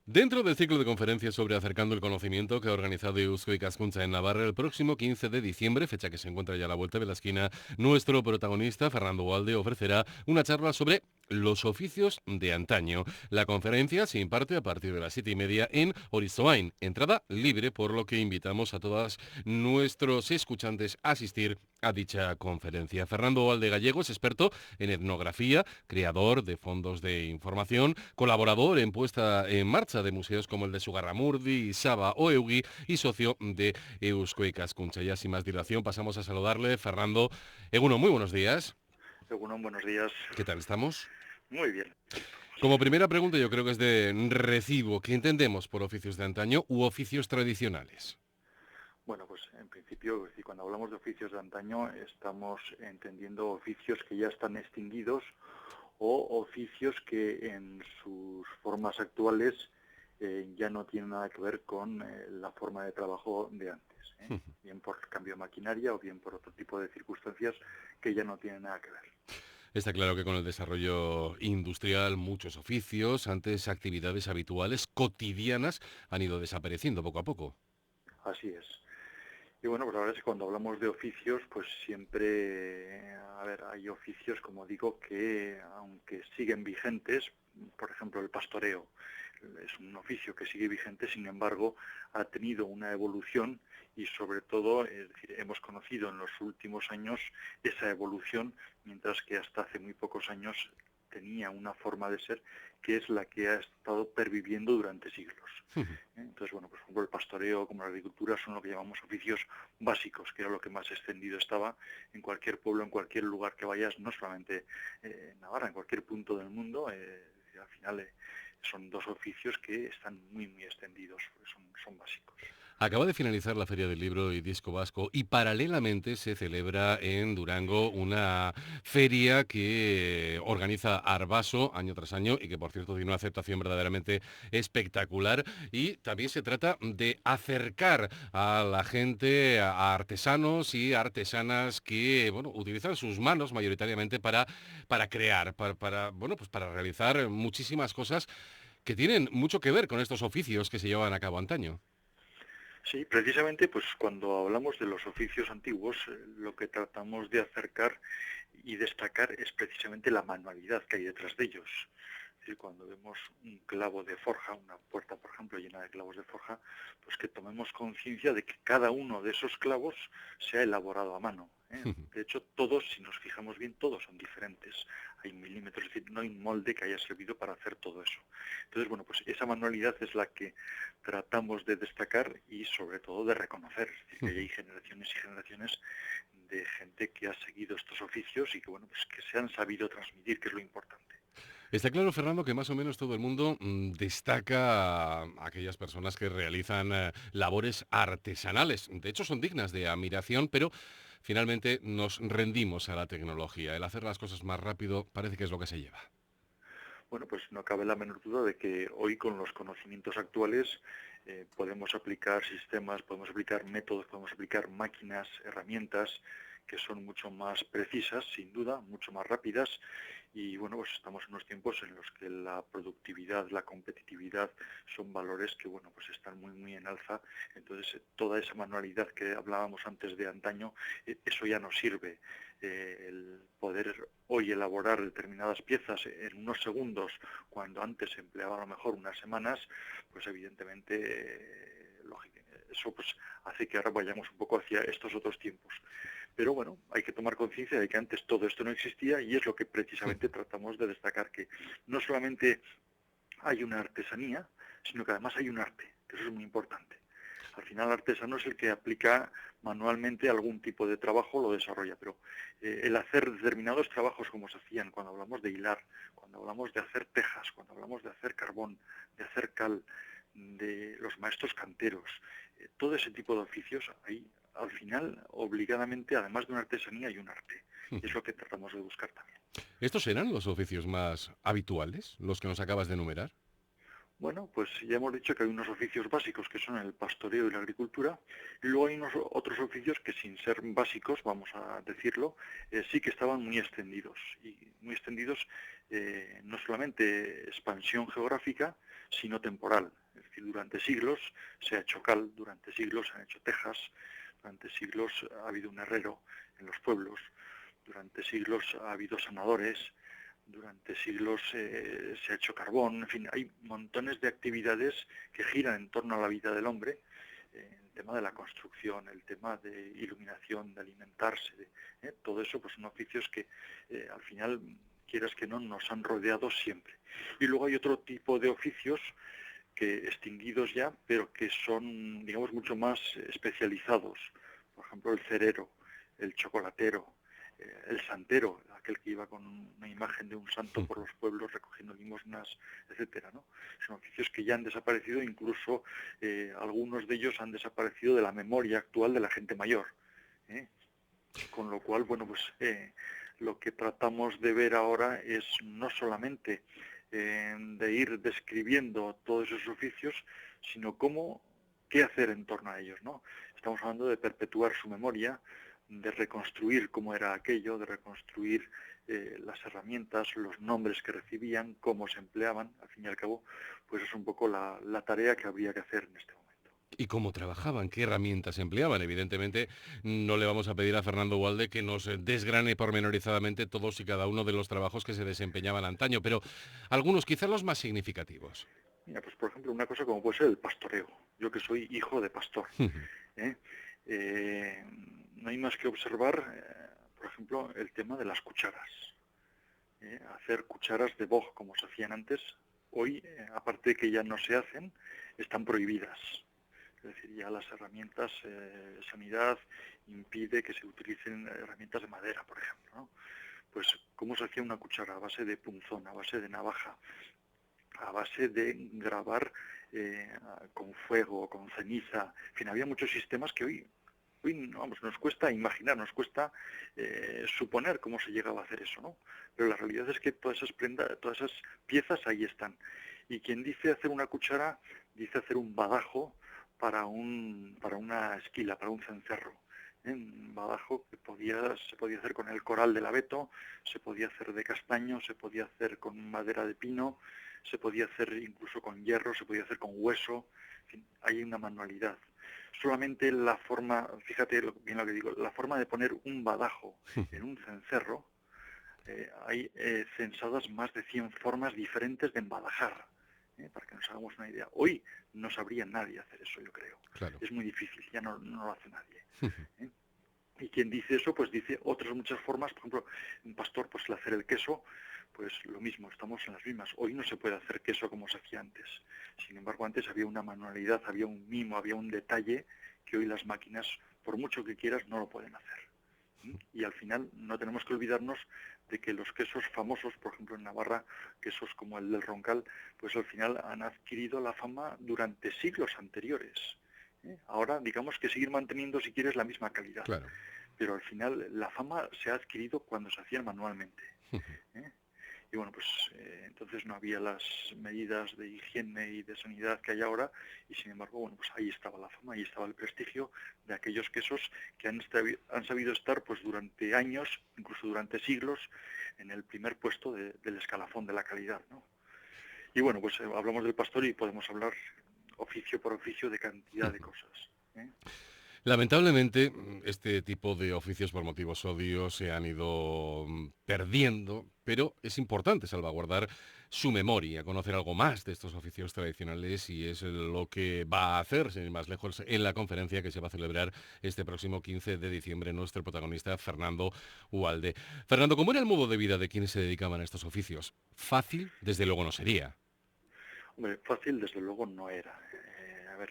Dentro del ciclo de conferencias sobre Acercando el Conocimiento que ha organizado Eusko Ikaskuntza en Navarra el próximo 15 de diciembre, fecha que se encuentra ya a la vuelta de la esquina, nuestro protagonista, Fernando Walde, ofrecerá una charla sobre los oficios de antaño. La conferencia se imparte a partir de las 7:30 en Orizoain, entrada libre, por lo que invitamos a todos nuestros escuchantes a asistir a dicha conferencia. Fernando Walde Gallego es experto en etnografía, creador de fondos de información, colaborador en puesta en marcha de museos como el de Sugarramurdi, Saba o Eugi y socio de Eusko Ikaskuntza. Ya sin más dilación pasamos a saludarle. Fernando Eguno, muy buenos días. Egunon, buenos días. ¿Qué tal estamos? Muy bien, aquí estamos. Como primera pregunta yo creo que es de recibo. ¿Qué entendemos por oficios de antaño u oficios tradicionales? Bueno, pues en principio, cuando hablamos de oficios de antaño, estamos entendiendo oficios que ya están extinguidos o oficios que en sus formas actuales ya no tienen nada que ver con la forma de trabajo de antes, ¿eh? Bien por cambio de maquinaria o bien por otro tipo de circunstancias que ya no tienen nada que ver. Está claro que con el desarrollo industrial muchos oficios, antes actividades habituales, cotidianas, han ido desapareciendo poco a poco. Así es. Y bueno, pues la verdad es que cuando hablamos de oficios, pues siempre, a ver, hay oficios, como digo, que aunque siguen vigentes, por ejemplo, el pastoreo es un oficio que sigue vigente, sin embargo, ha tenido una evolución y sobre todo, es decir, hemos conocido en los últimos años esa evolución, mientras que hasta hace muy pocos años tenía una forma de ser que es la que ha estado perviviendo durante siglos. Entonces, bueno, pues, por ejemplo, el pastoreo como la agricultura son lo que llamamos oficios básicos, que era lo que más extendido estaba en cualquier pueblo, en cualquier lugar que vayas, no solamente en Navarra, en cualquier punto del mundo. Al final son dos oficios que están muy, muy extendidos, son básicos. Acaba de finalizar la Feria del Libro y Disco Vasco y paralelamente se celebra en Durango una feria que organiza Arbaso año tras año y que por cierto tiene una aceptación verdaderamente espectacular, y también se trata de acercar a la gente, a artesanos y artesanas que bueno, utilizan sus manos mayoritariamente para crear, bueno, pues para realizar muchísimas cosas que tienen mucho que ver con estos oficios que se llevaban a cabo antaño. Sí, precisamente, pues cuando hablamos de los oficios antiguos, lo que tratamos de acercar y destacar es precisamente la manualidad que hay detrás de ellos. Es decir, cuando vemos un clavo de forja, una puerta, por ejemplo, llena de clavos de forja, pues que tomemos conciencia de que cada uno de esos clavos se ha elaborado a mano, ¿eh? De hecho, todos, si nos fijamos bien, todos son diferentes. Hay milímetros, es decir, no hay un molde que haya servido para hacer todo eso. Entonces, bueno, pues esa manualidad es la que tratamos de destacar y sobre todo de reconocer. Es decir, que hay generaciones y generaciones de gente que ha seguido estos oficios y que, bueno, pues que se han sabido transmitir, que es lo importante. Está claro, Fernando, que más o menos todo el mundo destaca a aquellas personas que realizan labores artesanales. De hecho, son dignas de admiración, pero finalmente nos rendimos a la tecnología. El hacer las cosas más rápido parece que es lo que se lleva. Bueno, pues no cabe la menor duda de que hoy con los conocimientos actuales podemos aplicar sistemas, podemos aplicar métodos, podemos aplicar máquinas, herramientas que son mucho más precisas, sin duda, mucho más rápidas. Y bueno, pues estamos en unos tiempos en los que la productividad, la competitividad son valores que, bueno, pues están muy, muy en alza. Entonces, toda esa manualidad que hablábamos antes de antaño, eso ya no sirve. El poder hoy elaborar determinadas piezas en unos segundos, cuando antes se empleaba a lo mejor unas semanas, pues evidentemente eso pues hace que ahora vayamos un poco hacia estos otros tiempos. Pero bueno, hay que tomar conciencia de que antes todo esto no existía y es lo que precisamente tratamos de destacar, que no solamente hay una artesanía, sino que además hay un arte, que eso es muy importante. Al final el artesano es el que aplica manualmente algún tipo de trabajo, lo desarrolla, pero el hacer determinados trabajos como se hacían cuando hablamos de hilar, cuando hablamos de hacer tejas, cuando hablamos de hacer carbón, de hacer cal, de los maestros canteros, todo ese tipo de oficios, ahí al final obligadamente, además de una artesanía, hay un arte. Y es lo que tratamos de buscar también. ¿Estos serán los oficios más habituales, los que nos acabas de enumerar? Bueno, pues ya hemos dicho que hay unos oficios básicos que son el pastoreo y la agricultura, y luego hay unos otros oficios que sin ser básicos, vamos a decirlo, sí que estaban muy extendidos. Y muy extendidos no solamente expansión geográfica, sino temporal. Es decir, durante siglos se ha hecho cal, durante siglos se han hecho tejas, durante siglos ha habido un herrero en los pueblos, durante siglos ha habido sanadores, durante siglos se ha hecho carbón, en fin, hay montones de actividades que giran en torno a la vida del hombre, el tema de la construcción, el tema de iluminación, de alimentarse, todo eso pues son oficios que al final, quieras que no, nos han rodeado siempre. Y luego hay otro tipo de oficios que extinguidos ya, pero que son, digamos, mucho más especializados. Por ejemplo, el cerero, el chocolatero, el santero, aquel que iba con una imagen de un santo por los pueblos recogiendo limosnas, etcétera, ¿no? Son oficios que ya han desaparecido, incluso algunos de ellos han desaparecido de la memoria actual de la gente mayor. ¿eh? Con lo cual, bueno, pues lo que tratamos de ver ahora es no solamente de ir describiendo todos esos oficios, sino qué hacer en torno a ellos, ¿no? Estamos hablando de perpetuar su memoria, de reconstruir cómo era aquello, de reconstruir las herramientas, los nombres que recibían, cómo se empleaban. Al fin y al cabo, pues es un poco la tarea que habría que hacer en este momento. ¿Y cómo trabajaban? ¿Qué herramientas empleaban? Evidentemente, no le vamos a pedir a Fernando Walde que nos desgrane pormenorizadamente todos y cada uno de los trabajos que se desempeñaban antaño, pero algunos, quizás los más significativos. Mira, pues por ejemplo, una cosa como puede ser el pastoreo. Yo que soy hijo de pastor, ¿eh? Eh, no hay más que observar, por ejemplo, el tema de las cucharas. Hacer cucharas de boj como se hacían antes, hoy, aparte de que ya no se hacen, están prohibidas. Es decir, ya las herramientas, sanidad impide que se utilicen herramientas de madera, por ejemplo, ¿no? Pues, ¿cómo se hacía una cuchara? A base de punzón, a base de navaja, a base de grabar con fuego, con ceniza. En fin, había muchos sistemas que hoy vamos, nos cuesta imaginar, nos cuesta suponer cómo se llegaba a hacer eso, ¿no? Pero la realidad es que todas esas prendas, todas esas piezas ahí están. Y quien dice hacer una cuchara, dice hacer un badajo para una esquila, para un cencerro. Un badajo que se podía hacer con el coral del abeto, se podía hacer de castaño, se podía hacer con madera de pino, se podía hacer incluso con hierro, se podía hacer con hueso. En fin, hay una manualidad. Solamente la forma, fíjate bien lo que digo, la forma de poner un badajo en un cencerro, hay censadas más de 100 formas diferentes de embadajar, para que nos hagamos una idea. Hoy no sabría nadie hacer eso, yo creo. Claro. Es muy difícil, ya no lo hace nadie. ¿eh? Y quien dice eso, pues dice otras muchas formas. Por ejemplo, un pastor, pues el hacer el queso, pues lo mismo, estamos en las mismas. Hoy no se puede hacer queso como se hacía antes. Sin embargo, antes había una manualidad, había un mimo, había un detalle que hoy las máquinas, por mucho que quieras, no lo pueden hacer. Y al final no tenemos que olvidarnos de que los quesos famosos, por ejemplo en Navarra, quesos como el del Roncal, pues al final han adquirido la fama durante siglos anteriores. Ahora, digamos que seguir manteniendo, si quieres, la misma calidad. Claro. Pero al final la fama se ha adquirido cuando se hacían manualmente. ¿eh? Y bueno, pues entonces no había las medidas de higiene y de sanidad que hay ahora, y sin embargo, bueno, pues ahí estaba la fama, ahí estaba el prestigio de aquellos quesos que han sabido estar pues durante años, incluso durante siglos, en el primer puesto del escalafón de la calidad, ¿no? Y bueno, pues hablamos del pastor y podemos hablar oficio por oficio de cantidad de cosas. ¿eh? Lamentablemente, este tipo de oficios por motivos obvios se han ido perdiendo, pero es importante salvaguardar su memoria, conocer algo más de estos oficios tradicionales y es lo que va a hacer, sin ir más lejos, en la conferencia que se va a celebrar este próximo 15 de diciembre nuestro protagonista Fernando Ualde. Fernando, ¿cómo era el modo de vida de quienes se dedicaban a estos oficios? Fácil, desde luego no sería. Hombre, fácil desde luego no era. A ver,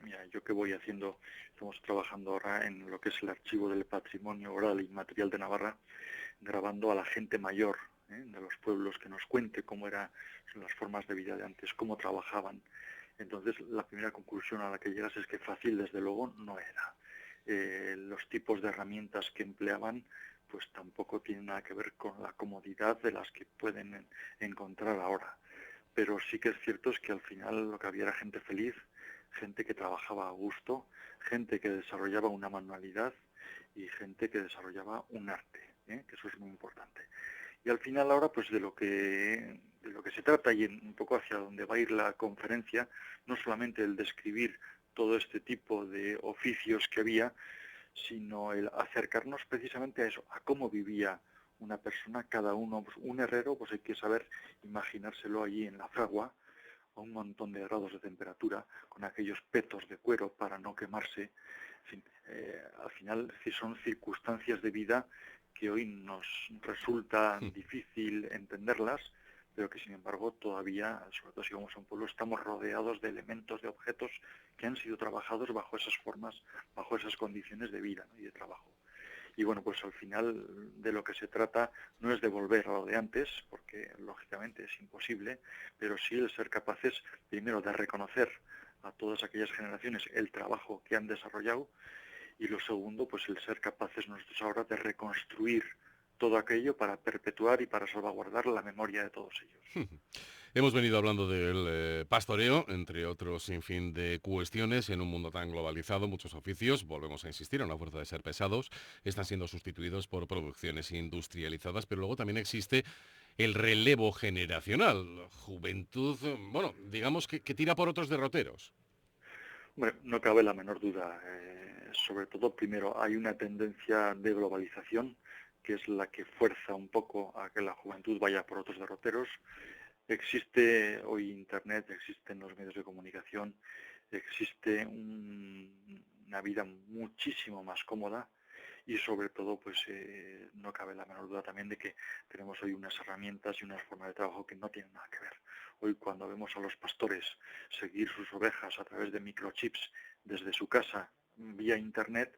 mira, yo que voy haciendo, estamos trabajando ahora en lo que es el archivo del patrimonio oral y material de Navarra, grabando a la gente mayor de los pueblos que nos cuente cómo eran las formas de vida de antes, cómo trabajaban. Entonces, la primera conclusión a la que llegas es que fácil desde luego no era. Los tipos de herramientas que empleaban pues tampoco tienen nada que ver con la comodidad de las que pueden encontrar ahora. Pero sí que es cierto es que al final lo que había era gente feliz, gente que trabajaba a gusto, gente que desarrollaba una manualidad y gente que desarrollaba un arte, que eso es muy importante. Y al final ahora, pues de lo que se trata y un poco hacia donde va a ir la conferencia, no solamente el describir todo este tipo de oficios que había, sino el acercarnos precisamente a eso, a cómo vivía una persona, cada uno, pues un herrero, pues hay que saber imaginárselo allí en la fragua, a un montón de grados de temperatura, con aquellos petos de cuero para no quemarse. En fin, al final sí son circunstancias de vida que hoy nos resulta difícil entenderlas, pero que sin embargo todavía, sobre todo si vamos a un pueblo, estamos rodeados de elementos, de objetos que han sido trabajados bajo esas formas, bajo esas condiciones de vida, ¿no?, y de trabajo. Y bueno, pues al final de lo que se trata no es de volver a lo de antes, porque lógicamente es imposible, pero sí el ser capaces, primero, de reconocer a todas aquellas generaciones el trabajo que han desarrollado, y lo segundo, pues el ser capaces nosotros ahora de reconstruir todo aquello para perpetuar y para salvaguardar la memoria de todos ellos. Hemos venido hablando del pastoreo, entre otros sinfín de cuestiones, en un mundo tan globalizado, muchos oficios, volvemos a insistir, a una fuerza de ser pesados, están siendo sustituidos por producciones industrializadas, pero luego también existe el relevo generacional, juventud, bueno, digamos que tira por otros derroteros. Bueno, no cabe la menor duda. Sobre todo, primero, hay una tendencia de globalización que es la que fuerza un poco a que la juventud vaya por otros derroteros. Existe hoy Internet, existen los medios de comunicación, existe una vida muchísimo más cómoda y sobre todo pues no cabe la menor duda también de que tenemos hoy unas herramientas y unas formas de trabajo que no tienen nada que ver. Hoy cuando vemos a los pastores seguir sus ovejas a través de microchips desde su casa vía Internet,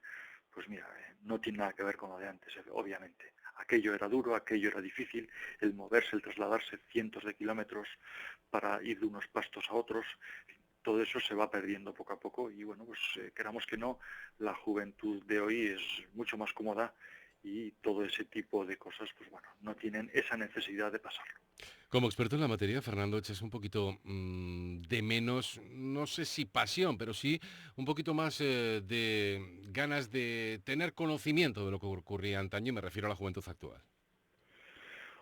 pues mira, no tiene nada que ver con lo de antes, obviamente. Aquello era duro, aquello era difícil, el moverse, el trasladarse cientos de kilómetros para ir de unos pastos a otros, todo eso se va perdiendo poco a poco y bueno, pues queramos que no, la juventud de hoy es mucho más cómoda y todo ese tipo de cosas, pues bueno, no tienen esa necesidad de pasarlo. Como experto en la materia, Fernando, echas un poquito de menos, no sé si pasión, pero sí un poquito más de ganas de tener conocimiento de lo que ocurría antaño, y me refiero a la juventud actual.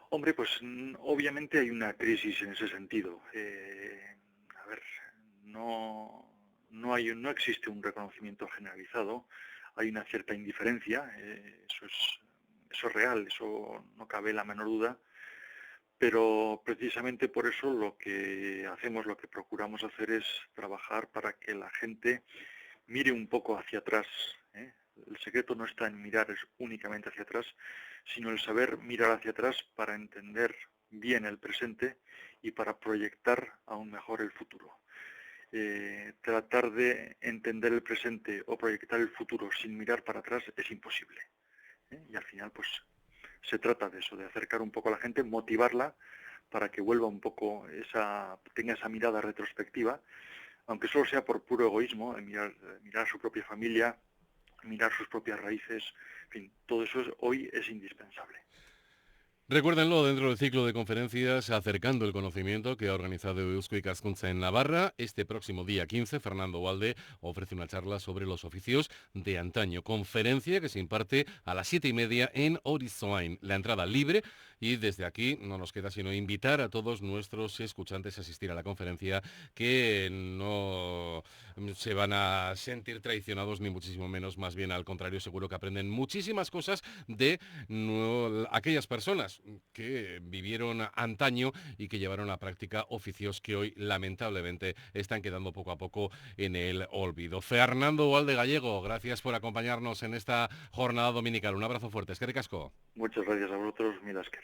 Hombre, pues obviamente hay una crisis en ese sentido. A ver, no existe un reconocimiento generalizado, hay una cierta indiferencia, eso es real, eso no cabe la menor duda, pero precisamente por eso lo que hacemos, lo que procuramos hacer es trabajar para que la gente mire un poco hacia atrás, ¿eh? El secreto no está en mirar únicamente hacia atrás, sino el saber mirar hacia atrás para entender bien el presente y para proyectar aún mejor el futuro. Tratar de entender el presente o proyectar el futuro sin mirar para atrás es imposible, ¿eh? Y al final pues se trata de eso, de acercar un poco a la gente, motivarla para que vuelva un poco tenga esa mirada retrospectiva, aunque solo sea por puro egoísmo, mirar a su propia familia, mirar sus propias raíces, en fin, todo eso hoy es indispensable. Recuérdenlo dentro del ciclo de conferencias Acercando el Conocimiento que ha organizado Eusko Ikaskuntza en Navarra. Este próximo día 15, Fernando Walde ofrece una charla sobre los oficios de antaño. Conferencia que se imparte a las 7:30 en Horizoain. La entrada libre y desde aquí no nos queda sino invitar a todos nuestros escuchantes a asistir a la conferencia, que no se van a sentir traicionados ni muchísimo menos, más bien al contrario, seguro que aprenden muchísimas cosas de aquellas personas que vivieron antaño y que llevaron a práctica oficios que hoy lamentablemente están quedando poco a poco en el olvido. Fernando Walde Gallego, gracias por acompañarnos en esta jornada dominical. Un abrazo fuerte. Es que ricasco. Muchas gracias a vosotros, Milasker.